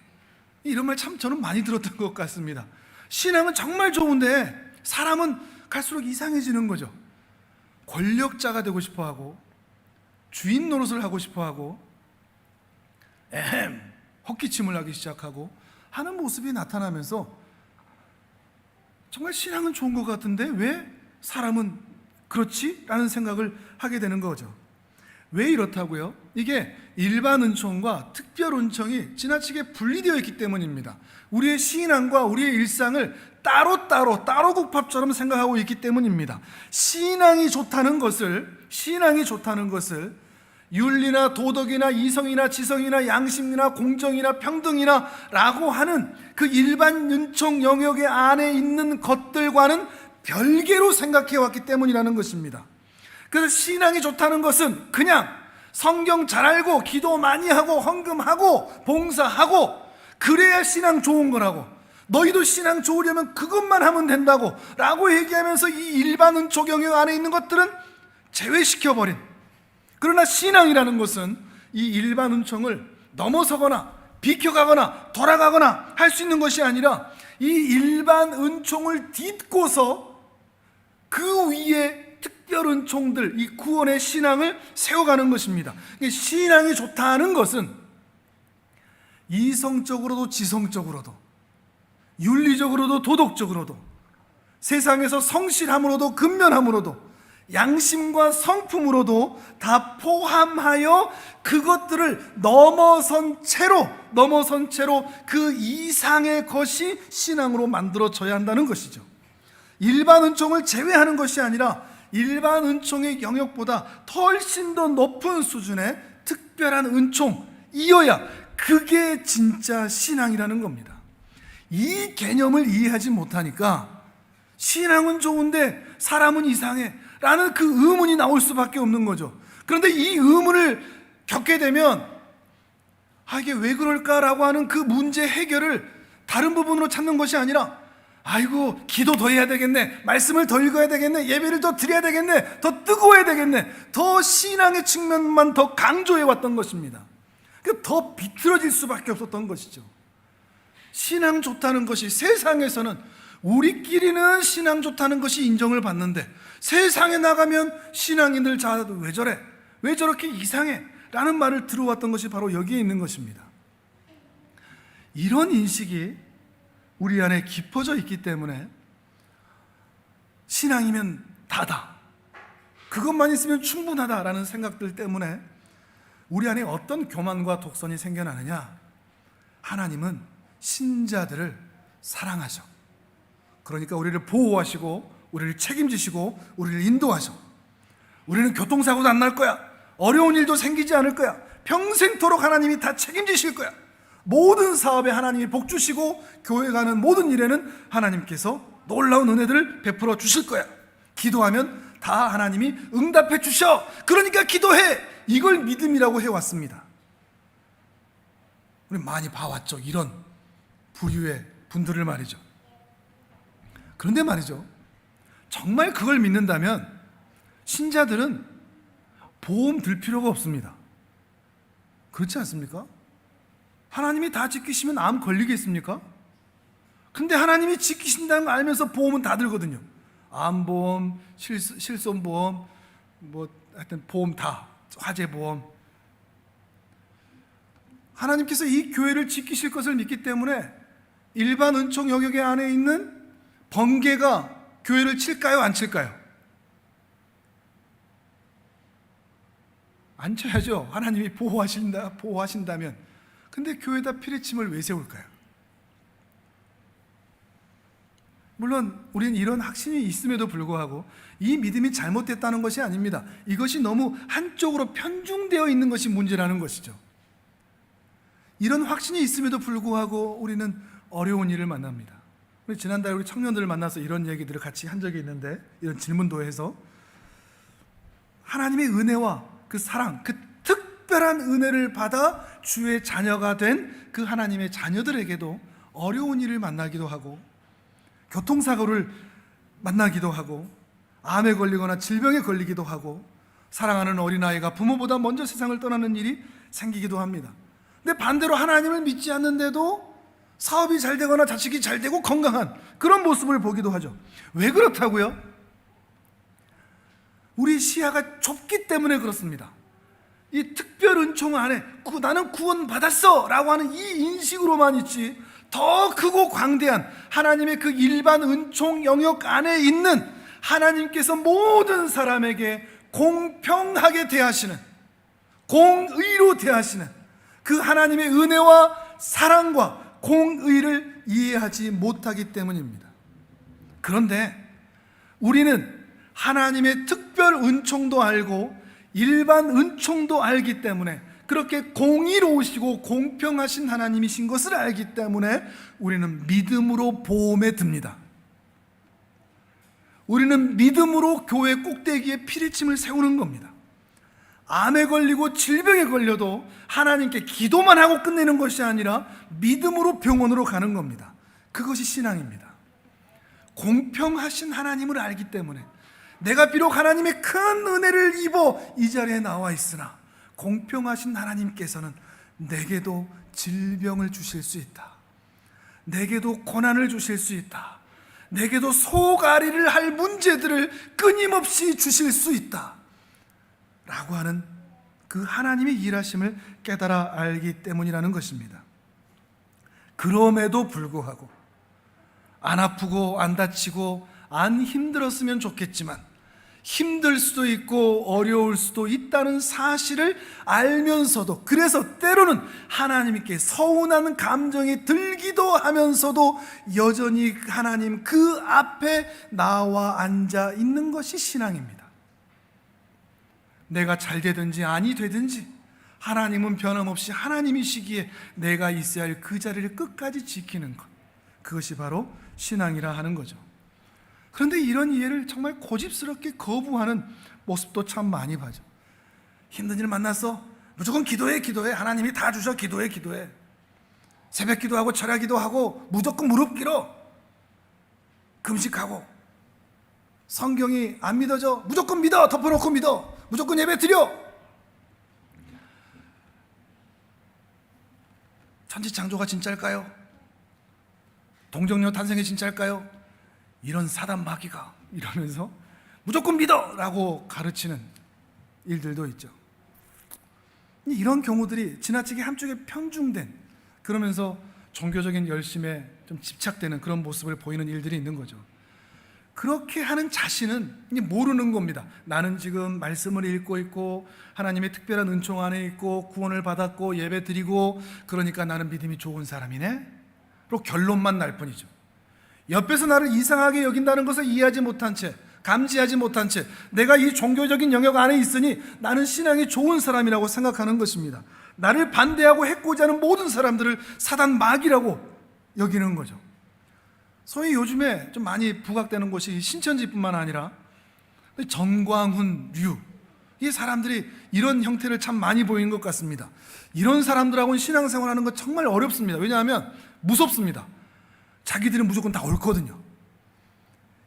이런 말 참 저는 많이 들었던 것 같습니다. 신앙은 정말 좋은데 사람은 갈수록 이상해지는 거죠. 권력자가 되고 싶어하고 주인 노릇을 하고 싶어하고 헛기침을 하기 시작하고 하는 모습이 나타나면서 정말 신앙은 좋은 것 같은데 왜 사람은 그렇지? 라는 생각을 하게 되는 거죠. 왜 이렇다고요? 이게 일반 은총과 특별 은총이 지나치게 분리되어 있기 때문입니다. 우리의 신앙과 우리의 일상을 따로 국밥처럼 생각하고 있기 때문입니다. 신앙이 좋다는 것을 윤리나 도덕이나 이성이나 지성이나 양심이나 공정이나 평등이나 라고 하는 그 일반 은총 영역의 안에 있는 것들과는 별개로 생각해 왔기 때문이라는 것입니다. 그래서 신앙이 좋다는 것은 그냥 성경 잘 알고 기도 많이 하고 헌금하고 봉사하고 그래야 신앙 좋은 거라고, 너희도 신앙 좋으려면 그것만 하면 된다고 라고 얘기하면서 이 일반 은총 영역 안에 있는 것들은 제외시켜버린, 그러나 신앙이라는 것은 이 일반 은총을 넘어서거나 비켜가거나 돌아가거나 할 수 있는 것이 아니라 이 일반 은총을 딛고서 그 위에 특별 은총들, 이 구원의 신앙을 세워가는 것입니다. 신앙이 좋다는 것은 이성적으로도 지성적으로도 윤리적으로도 도덕적으로도 세상에서 성실함으로도 근면함으로도 양심과 성품으로도 다 포함하여 그것들을 넘어선 채로 그 이상의 것이 신앙으로 만들어져야 한다는 것이죠. 일반 은총을 제외하는 것이 아니라 일반 은총의 영역보다 훨씬 더 높은 수준의 특별한 은총이어야 그게 진짜 신앙이라는 겁니다. 이 개념을 이해하지 못하니까 신앙은 좋은데 사람은 이상해 라는 그 의문이 나올 수밖에 없는 거죠. 그런데 이 의문을 겪게 되면 이게 왜 그럴까라고 하는 그 문제 해결을 다른 부분으로 찾는 것이 아니라 아이고 기도 더 해야 되겠네, 말씀을 더 읽어야 되겠네, 예배를 더 드려야 되겠네, 더 뜨거워야 되겠네, 더 신앙의 측면만 더 강조해 왔던 것입니다. 더 비틀어질 수밖에 없었던 것이죠. 신앙 좋다는 것이, 세상에서는 우리끼리는 신앙 좋다는 것이 인정을 받는데 세상에 나가면 신앙인들 왜 저래? 왜 저렇게 이상해? 라는 말을 들어왔던 것이 바로 여기에 있는 것입니다. 이런 인식이 우리 안에 깊어져 있기 때문에 신앙이면 다다, 그것만 있으면 충분하다라는 생각들 때문에 우리 안에 어떤 교만과 독선이 생겨나느냐? 하나님은 신자들을 사랑하셔. 그러니까 우리를 보호하시고 우리를 책임지시고 우리를 인도하셔. 우리는 교통사고도 안 날 거야. 어려운 일도 생기지 않을 거야. 평생토록 하나님이 다 책임지실 거야. 모든 사업에 하나님이 복 주시고 교회 가는 모든 일에는 하나님께서 놀라운 은혜들을 베풀어 주실 거야. 기도하면 다 하나님이 응답해 주셔. 그러니까 기도해. 이걸 믿음이라고 해왔습니다. 우리 많이 봐왔죠. 이런 부류의 분들을 말이죠. 그런데 말이죠, 정말 그걸 믿는다면 신자들은 보험 들 필요가 없습니다. 그렇지 않습니까? 하나님이 다 지키시면 암 걸리겠습니까? 근데 하나님이 지키신다는 걸 알면서 보험은 다 들거든요. 암보험, 실손보험, 하여튼 보험 다, 화재보험. 하나님께서 이 교회를 지키실 것을 믿기 때문에 일반 은총 영역 안에 있는 번개가 교회를 칠까요? 안 칠까요? 안 쳐야죠. 하나님이 보호하신다면. 근데 교회에다 피리침을 왜 세울까요? 물론 우리는 이런 확신이 있음에도 불구하고 이 믿음이 잘못됐다는 것이 아닙니다. 이것이 너무 한쪽으로 편중되어 있는 것이 문제라는 것이죠. 이런 확신이 있음에도 불구하고 우리는 어려운 일을 만납니다. 우리 지난달에 우리 청년들을 만나서 이런 얘기들을 같이 한 적이 있는데, 이런 질문도 해서 하나님의 은혜와 그 사랑, 그 특별한 은혜를 받아 주의 자녀가 된 그 하나님의 자녀들에게도 어려운 일을 만나기도 하고 교통사고를 만나기도 하고 암에 걸리거나 질병에 걸리기도 하고 사랑하는 어린아이가 부모보다 먼저 세상을 떠나는 일이 생기기도 합니다. 근데 반대로 하나님을 믿지 않는데도 사업이 잘 되거나 자식이 잘 되고 건강한 그런 모습을 보기도 하죠. 왜 그렇다고요? 우리 시야가 좁기 때문에 그렇습니다. 이 특별 은총 안에 나는 구원 받았어 라고 하는 이 인식으로만 있지, 더 크고 광대한 하나님의 그 일반 은총 영역 안에 있는 하나님께서 모든 사람에게 공평하게 대하시는, 공의로 대하시는 그 하나님의 은혜와 사랑과 공의를 이해하지 못하기 때문입니다. 그런데 우리는 하나님의 특별 은총도 알고 일반 은총도 알기 때문에, 그렇게 공의로우시고 공평하신 하나님이신 것을 알기 때문에 우리는 믿음으로 보험에 듭니다. 우리는 믿음으로 교회 꼭대기에 피리침을 세우는 겁니다. 암에 걸리고 질병에 걸려도 하나님께 기도만 하고 끝내는 것이 아니라 믿음으로 병원으로 가는 겁니다. 그것이 신앙입니다. 공평하신 하나님을 알기 때문에 내가 비록 하나님의 큰 은혜를 입어 이 자리에 나와 있으나 공평하신 하나님께서는 내게도 질병을 주실 수 있다. 내게도 고난을 주실 수 있다. 내게도 속앓이를 할 문제들을 끊임없이 주실 수 있다 라고 하는 그 하나님의 일하심을 깨달아 알기 때문이라는 것입니다. 그럼에도 불구하고 안 아프고 안 다치고 안 힘들었으면 좋겠지만 힘들 수도 있고 어려울 수도 있다는 사실을 알면서도, 그래서 때로는 하나님께 서운한 감정이 들기도 하면서도 여전히 하나님 그 앞에 나와 앉아 있는 것이 신앙입니다. 내가 잘 되든지 아니 되든지 하나님은 변함없이 하나님이시기에 내가 있어야 할 그 자리를 끝까지 지키는 것, 그것이 바로 신앙이라 하는 거죠. 그런데 이런 이해를 정말 고집스럽게 거부하는 모습도 참 많이 봐죠. 힘든 일 만났어? 무조건 기도해. 하나님이 다 주셔. 기도해. 새벽 기도하고 철야 기도하고 무조건 무릎 꿇어. 금식하고. 성경이 안 믿어져? 무조건 믿어. 덮어놓고 믿어. 무조건 예배 드려. 천지창조가 진짜일까요? 동정녀 탄생이 진짜일까요? 이런 사단 마귀가 이러면서 무조건 믿어! 라고 가르치는 일들도 있죠. 이런 경우들이 지나치게 한쪽에 편중된, 그러면서 종교적인 열심에 좀 집착되는 그런 모습을 보이는 일들이 있는 거죠. 그렇게 하는 자신은 모르는 겁니다. 나는 지금 말씀을 읽고 있고 하나님의 특별한 은총 안에 있고 구원을 받았고 예배 드리고, 그러니까 나는 믿음이 좋은 사람이네. 결론만 날 뿐이죠. 옆에서 나를 이상하게 여긴다는 것을 이해하지 못한 채, 감지하지 못한 채 내가 이 종교적인 영역 안에 있으니 나는 신앙이 좋은 사람이라고 생각하는 것입니다. 나를 반대하고 해코지 하는 모든 사람들을 사단 마귀라고 여기는 거죠. 소위 요즘에 좀 많이 부각되는 곳이 신천지뿐만 아니라 전광훈류, 이 사람들이 이런 형태를 참 많이 보이는 것 같습니다. 이런 사람들하고는 신앙생활하는 거 정말 어렵습니다. 왜냐하면 무섭습니다. 자기들은 무조건 다 옳거든요.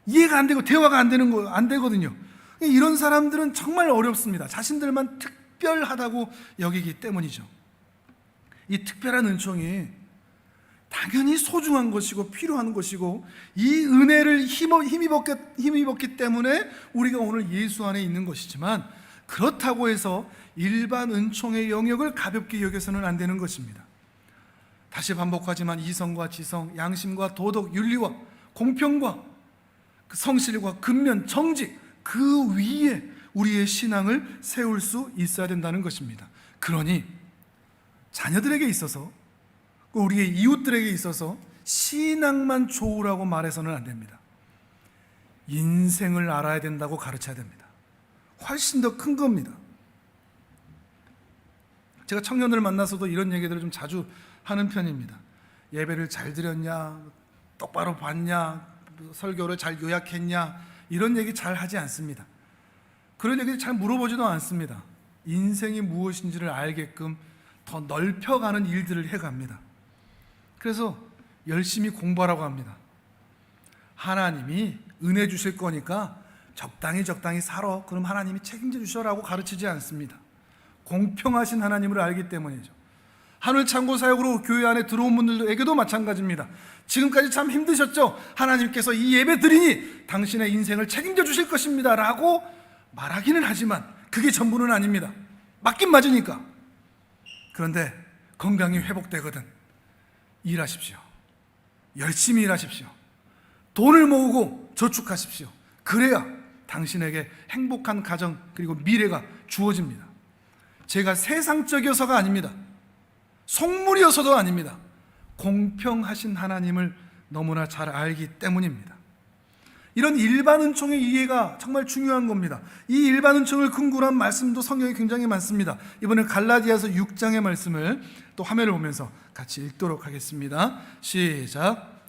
이해가 안 되고 대화가 안 되거든요. 이런 사람들은 정말 어렵습니다. 자신들만 특별하다고 여기기 때문이죠. 이 특별한 은총이 당연히 소중한 것이고 필요한 것이고 이 은혜를 힘입었기 때문에 우리가 오늘 예수 안에 있는 것이지만, 그렇다고 해서 일반 은총의 영역을 가볍게 여겨서는 안 되는 것입니다. 다시 반복하지만 이성과 지성, 양심과 도덕, 윤리와 공평과 성실과 근면, 정직, 그 위에 우리의 신앙을 세울 수 있어야 된다는 것입니다. 그러니 자녀들에게 있어서, 우리의 이웃들에게 있어서 신앙만 좋으라고 말해서는 안 됩니다. 인생을 알아야 된다고 가르쳐야 됩니다. 훨씬 더 큰 겁니다. 제가 청년들을 만나서도 이런 얘기들을 좀 자주 하는 편입니다. 예배를 잘 드렸냐, 똑바로 봤냐, 설교를 잘 요약했냐, 이런 얘기 잘 하지 않습니다. 그런 얘기 잘 물어보지도 않습니다. 인생이 무엇인지를 알게끔 더 넓혀가는 일들을 해갑니다. 그래서 열심히 공부하라고 합니다. 하나님이 은혜 주실 거니까 적당히 살아. 그럼 하나님이 책임져 주셔라고 가르치지 않습니다. 공평하신 하나님을 알기 때문이죠. 하늘창고 사역으로 교회 안에 들어온 분들에게도 마찬가지입니다. 지금까지 참 힘드셨죠? 하나님께서 이 예배 드리니 당신의 인생을 책임져 주실 것입니다 라고 말하기는 하지만 그게 전부는 아닙니다. 맞긴 맞으니까. 그런데 건강이 회복되거든 일하십시오. 열심히 일하십시오. 돈을 모으고 저축하십시오. 그래야 당신에게 행복한 가정 그리고 미래가 주어집니다. 제가 세상적이어서가 아닙니다. 속물이어서도 아닙니다. 공평하신 하나님을 너무나 잘 알기 때문입니다. 이런 일반 은총의 이해가 정말 중요한 겁니다. 이 일반 은총을 근거로 한 말씀도 성경에 굉장히 많습니다. 이번에 갈라디아서 6장의 말씀을 또 화면을 보면서 같이 읽도록 하겠습니다. 시작.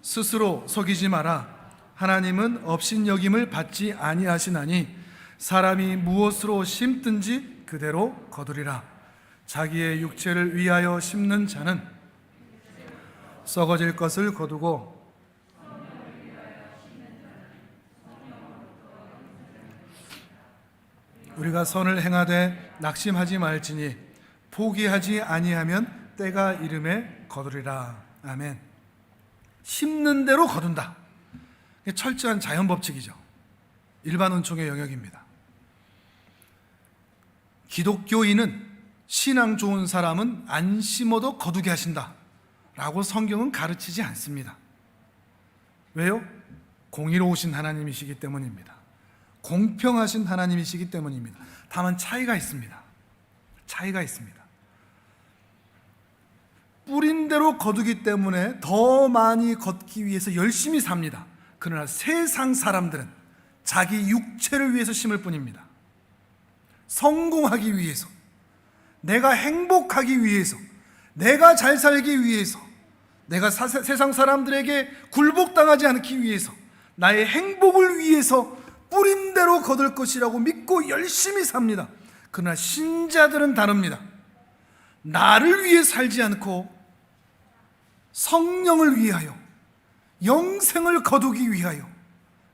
스스로 속이지 마라. 하나님은 업신여김을 받지 아니하시나니 사람이 무엇으로 심든지 그대로 거두리라. 자기의 육체를 위하여 심는 자는 썩어질 것을 거두고 우리가 선을 행하되 낙심하지 말지니 포기하지 아니하면 때가 이름에 거두리라. 아멘. 심는 대로 거둔다. 철저한 자연 법칙이죠. 일반 은총의 영역입니다. 기독교인은 신앙 좋은 사람은 안 심어도 거두게 하신다 라고 성경은 가르치지 않습니다. 왜요? 공의로우신 하나님이시기 때문입니다. 공평하신 하나님이시기 때문입니다. 다만 차이가 있습니다. 뿌린 대로 거두기 때문에 더 많이 걷기 위해서 열심히 삽니다. 그러나 세상 사람들은 자기 육체를 위해서 심을 뿐입니다. 성공하기 위해서, 내가 행복하기 위해서, 내가 잘 살기 위해서, 내가 세상 사람들에게 굴복당하지 않기 위해서, 나의 행복을 위해서 뿌린 대로 거둘 것이라고 믿고 열심히 삽니다. 그러나 신자들은 다릅니다. 나를 위해 살지 않고 성령을 위하여, 영생을 거두기 위하여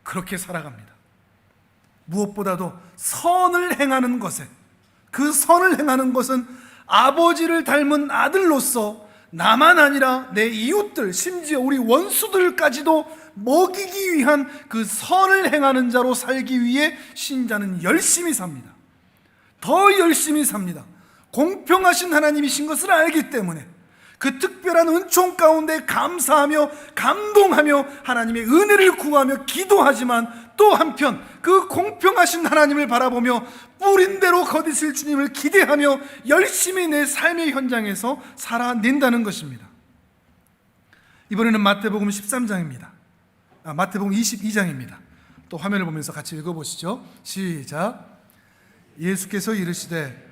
그렇게 살아갑니다. 무엇보다도 선을 행하는 것에, 그 선을 행하는 것은 아버지를 닮은 아들로서 나만 아니라 내 이웃들, 심지어 우리 원수들까지도 먹이기 위한 그 선을 행하는 자로 살기 위해 신자는 열심히 삽니다. 더 열심히 삽니다. 공평하신 하나님이신 것을 알기 때문에 그 특별한 은총 가운데 감사하며 감동하며 하나님의 은혜를 구하며 기도하지만 또 한편 그 공평하신 하나님을 바라보며 뿌린 대로 거두실 주님을 기대하며 열심히 내 삶의 현장에서 살아낸다는 것입니다. 이번에는 마태복음 13장입니다. 마태복음 22장입니다. 또 화면을 보면서 같이 읽어보시죠. 시작. 예수께서 이르시되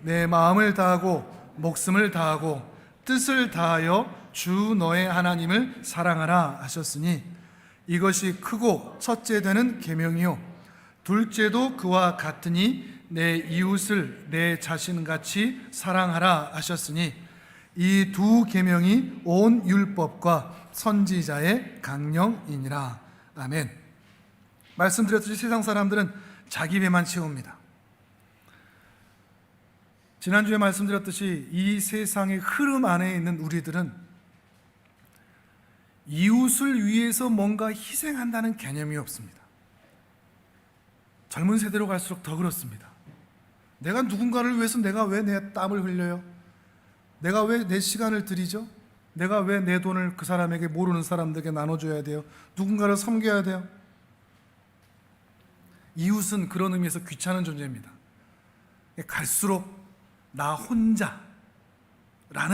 내 마음을 다하고 목숨을 다하고 뜻을 다하여 주 너의 하나님을 사랑하라 하셨으니 이것이 크고 첫째 되는 계명이요 둘째도 그와 같으니 내 이웃을 내 자신같이 사랑하라 하셨으니 이 두 계명이 온 율법과 선지자의 강령이니라. 아멘. 말씀드렸듯이 세상 사람들은 자기 배만 채웁니다. 지난주에 말씀드렸듯이 이 세상의 흐름 안에 있는 우리들은 이웃을 위해서 뭔가 희생한다는 개념이 없습니다. 젊은 세대로 갈수록 더 그렇습니다. 내가 누군가를 위해서 내가 왜 내 땀을 흘려요? 내가 왜 내 시간을 들이죠? 내가 왜 내 돈을 그 사람에게, 모르는 사람들에게 나눠줘야 돼요? 누군가를 섬겨야 돼요? 이웃은 그런 의미에서 귀찮은 존재입니다. 갈수록 나 혼자라는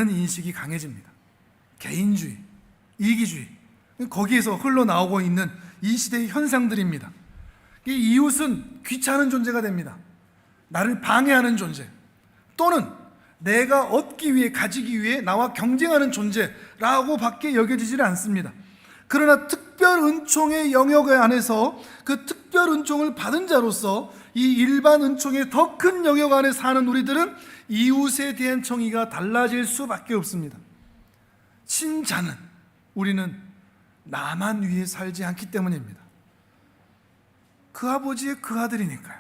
인식이 강해집니다. 개인주의, 이기주의, 거기에서 흘러나오고 있는 이 시대의 현상들입니다. 이 이웃은 귀찮은 존재가 됩니다. 나를 방해하는 존재, 또는 내가 얻기 위해, 가지기 위해 나와 경쟁하는 존재라고 밖에 여겨지지를 않습니다. 그러나 특별 은총의 영역 안에서 그 특별 은총을 받은 자로서 이 일반 은총의 더 큰 영역 안에 사는 우리들은 이웃에 대한 정의가 달라질 수밖에 없습니다. 신자는, 우리는 나만 위해 살지 않기 때문입니다. 그 아버지의 그 아들이니까요.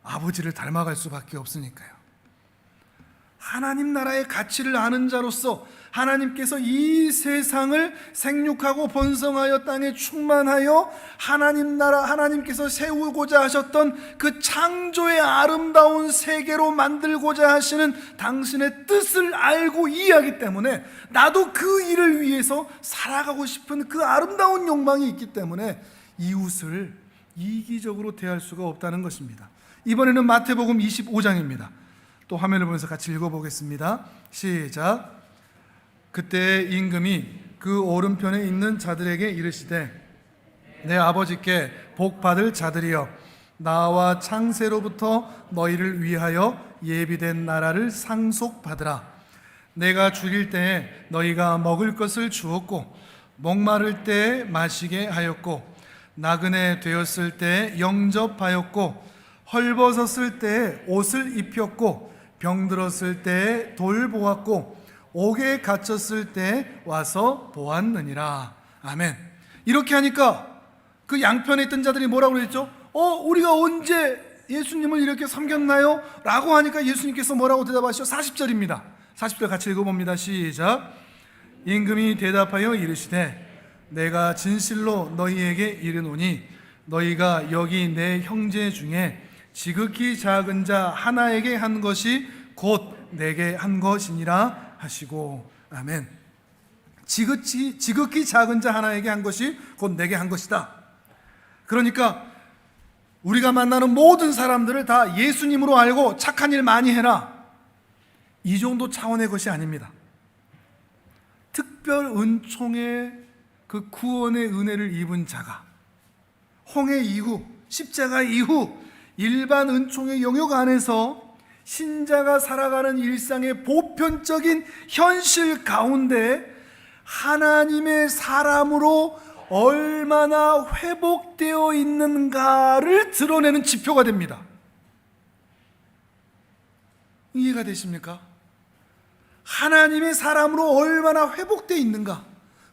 아버지를 닮아갈 수밖에 없으니까요. 하나님 나라의 가치를 아는 자로서 하나님께서 이 세상을 생육하고 번성하여 땅에 충만하여 하나님 나라, 하나님께서 세우고자 하셨던 그 창조의 아름다운 세계로 만들고자 하시는 당신의 뜻을 알고 이해하기 때문에 나도 그 일을 위해서 살아가고 싶은 그 아름다운 욕망이 있기 때문에 이웃을 이기적으로 대할 수가 없다는 것입니다. 이번에는 마태복음 25장입니다. 또 화면을 보면서 같이 읽어보겠습니다. 시작. 그때 임금이 그 오른편에 있는 자들에게 이르시되 내 아버지께 복받을 자들이여 나와 창세로부터 너희를 위하여 예비된 나라를 상속받으라. 내가 죽일 때에 너희가 먹을 것을 주었고 목마를 때에 마시게 하였고 나그네 되었을 때에 영접하였고 헐벗었을 때에 옷을 입혔고 병들었을 때에 돌보았고 옥에 갇혔을 때 와서 보았느니라. 아멘. 이렇게 하니까 그 양편에 있던 자들이 뭐라고 그랬죠? 우리가 언제 예수님을 이렇게 섬겼나요? 라고 하니까 예수님께서 뭐라고 대답하시죠? 40절입니다 40절 같이 읽어봅니다. 시작. 임금이 대답하여 이르시되 내가 진실로 너희에게 이르노니 너희가 여기 내 형제 중에 지극히 작은 자 하나에게 한 것이 곧 내게 한 것이니라 하시고. 아멘. 지극히 작은 자 하나에게 한 것이 곧 내게 한 것이다. 그러니까 우리가 만나는 모든 사람들을 다 예수님으로 알고 착한 일 많이 해라, 이 정도 차원의 것이 아닙니다. 특별 은총의 그 구원의 은혜를 입은 자가 홍해 이후, 십자가 이후 일반 은총의 영역 안에서 신자가 살아가는 일상의 보편적인 현실 가운데 하나님의 사람으로 얼마나 회복되어 있는가를 드러내는 지표가 됩니다. 이해가 되십니까? 하나님의 사람으로 얼마나 회복되어 있는가,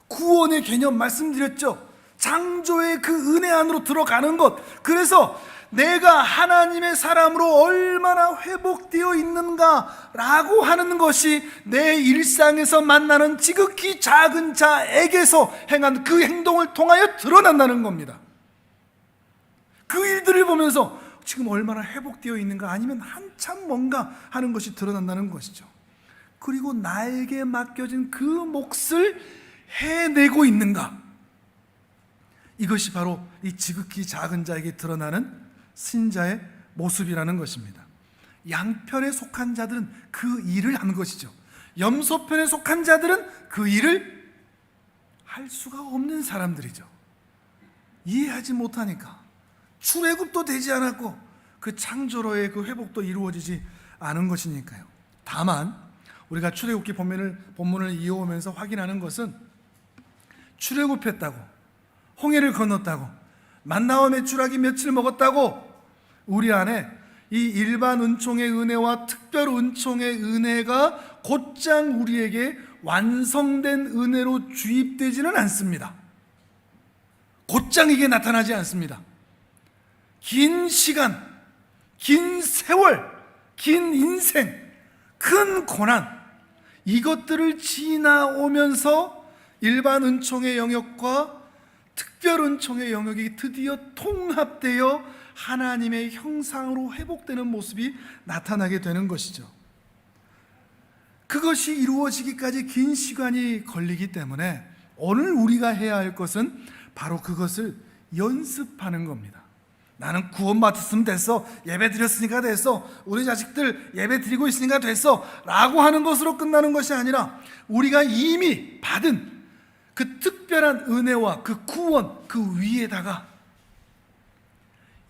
구원의 개념 말씀드렸죠. 창조의 그 은혜 안으로 들어가는 것. 그래서 내가 하나님의 사람으로 얼마나 회복되어 있는가라고 하는 것이 내 일상에서 만나는 지극히 작은 자에게서 행한 그 행동을 통하여 드러난다는 겁니다. 그 일들을 보면서 지금 얼마나 회복되어 있는가, 아니면 한참 뭔가 하는 것이 드러난다는 것이죠. 그리고 나에게 맡겨진 그 몫을 해내고 있는가, 이것이 바로 이 지극히 작은 자에게 드러나는 신자의 모습이라는 것입니다. 양편에 속한 자들은 그 일을 하는 것이죠. 염소편에 속한 자들은 그 일을 할 수가 없는 사람들이죠. 이해하지 못하니까. 출애굽도 되지 않았고 그 창조로의 그 회복도 이루어지지 않은 것이니까요. 다만 우리가 출애굽기 본문을 이어오면서 확인하는 것은 출애굽했다고, 홍해를 건넜다고, 만나와 메추라기 며칠 먹었다고 우리 안에 이 일반 은총의 은혜와 특별 은총의 은혜가 곧장 우리에게 완성된 은혜로 주입되지는 않습니다. 곧장 이게 나타나지 않습니다. 긴 시간, 긴 세월, 긴 인생, 큰 고난, 이것들을 지나오면서 일반 은총의 영역과 특별 은총의 영역이 드디어 통합되어 하나님의 형상으로 회복되는 모습이 나타나게 되는 것이죠. 그것이 이루어지기까지 긴 시간이 걸리기 때문에 오늘 우리가 해야 할 것은 바로 그것을 연습하는 겁니다. 나는 구원 받았으면 됐어, 예배 드렸으니까 됐어, 우리 자식들 예배 드리고 있으니까 됐어 라고 하는 것으로 끝나는 것이 아니라 우리가 이미 받은 그 특별한 은혜와 그 구원, 그 위에다가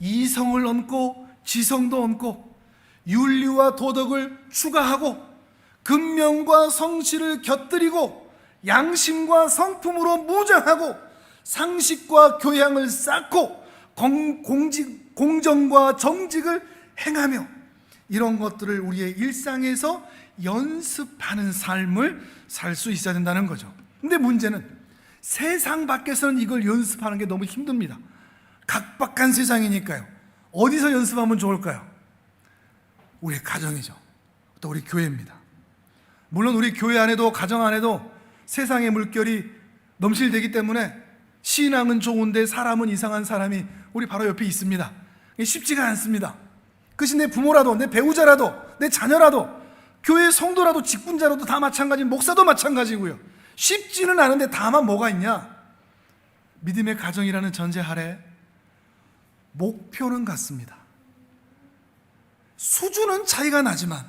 이성을 얹고 지성도 얹고 윤리와 도덕을 추가하고 근면과 성실을 곁들이고 양심과 성품으로 무장하고 상식과 교양을 쌓고 공정과 정직을 행하며 이런 것들을 우리의 일상에서 연습하는 삶을 살 수 있어야 된다는 거죠. 근데 문제는 세상 밖에서는 이걸 연습하는 게 너무 힘듭니다. 각박한 세상이니까요. 어디서 연습하면 좋을까요? 우리 가정이죠. 또 우리 교회입니다. 물론 우리 교회 안에도 가정 안에도 세상의 물결이 넘실대기 때문에 신앙은 좋은데 사람은 이상한 사람이 우리 바로 옆에 있습니다. 쉽지가 않습니다. 그것이 내 부모라도 내 배우자라도 내 자녀라도 교회 성도라도 직분자라도 다 마찬가지, 목사도 마찬가지고요. 쉽지는 않은데 다만 뭐가 있냐? 믿음의 가정이라는 전제 아래 목표는 같습니다. 수준은 차이가 나지만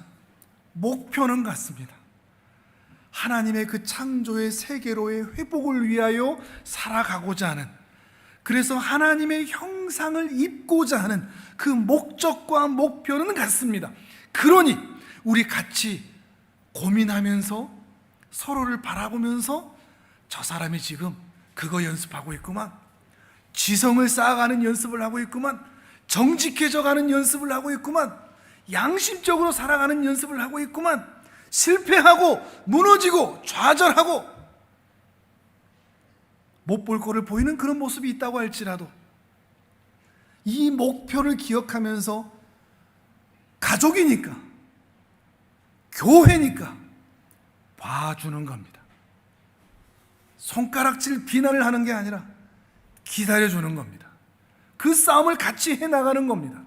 목표는 같습니다. 하나님의 그 창조의 세계로의 회복을 위하여 살아가고자 하는, 그래서 하나님의 형상을 입고자 하는 그 목적과 목표는 같습니다. 그러니 우리 같이 고민하면서 서로를 바라보면서 저 사람이 지금 그거 연습하고 있구만, 지성을 쌓아가는 연습을 하고 있구만, 정직해져가는 연습을 하고 있구만, 양심적으로 살아가는 연습을 하고 있구만, 실패하고 무너지고 좌절하고 못 볼 거를 보이는 그런 모습이 있다고 할지라도 이 목표를 기억하면서 가족이니까, 교회니까 봐주는 겁니다. 손가락질 비난을 하는 게 아니라 기다려주는 겁니다. 그 싸움을 같이 해나가는 겁니다.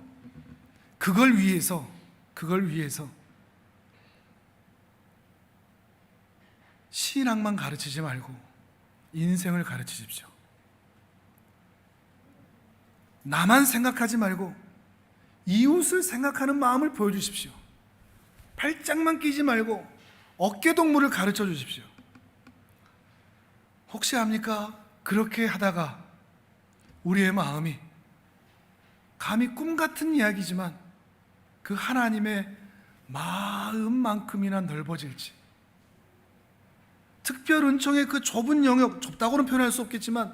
그걸 위해서 신앙만 가르치지 말고 인생을 가르치십시오. 나만 생각하지 말고 이웃을 생각하는 마음을 보여주십시오. 팔짱만 끼지 말고 어깨동무를 가르쳐 주십시오. 혹시 압니까? 그렇게 하다가 우리의 마음이 감히 꿈 같은 이야기지만 그 하나님의 마음만큼이나 넓어질지, 특별 은총의 그 좁은 영역, 좁다고는 표현할 수 없겠지만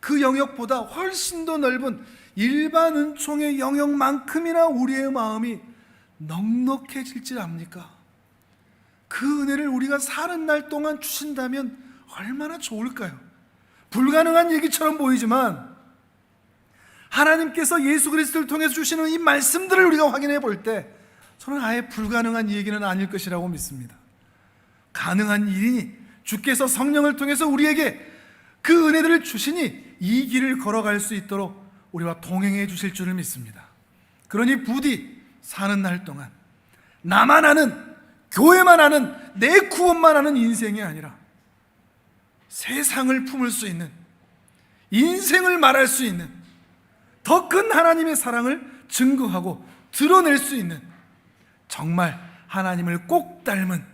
그 영역보다 훨씬 더 넓은 일반 은총의 영역만큼이나 우리의 마음이 넉넉해질지 압니까? 그 은혜를 우리가 사는 날 동안 주신다면 얼마나 좋을까요? 불가능한 얘기처럼 보이지만 하나님께서 예수 그리스도를 통해서 주시는 이 말씀들을 우리가 확인해 볼 때 저는 아예 불가능한 얘기는 아닐 것이라고 믿습니다. 가능한 일이니 주께서 성령을 통해서 우리에게 그 은혜들을 주시니 이 길을 걸어갈 수 있도록 우리와 동행해 주실 줄을 믿습니다. 그러니 부디 사는 날 동안 나만 아는, 교회만 아는, 내 구원만 아는 인생이 아니라 세상을 품을 수 있는, 인생을 말할 수 있는, 더 큰 하나님의 사랑을 증거하고 드러낼 수 있는, 정말 하나님을 꼭 닮은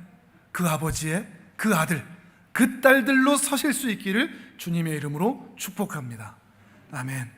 그 아버지의 그 아들, 그 딸들로 서실 수 있기를 주님의 이름으로 축복합니다. 아멘.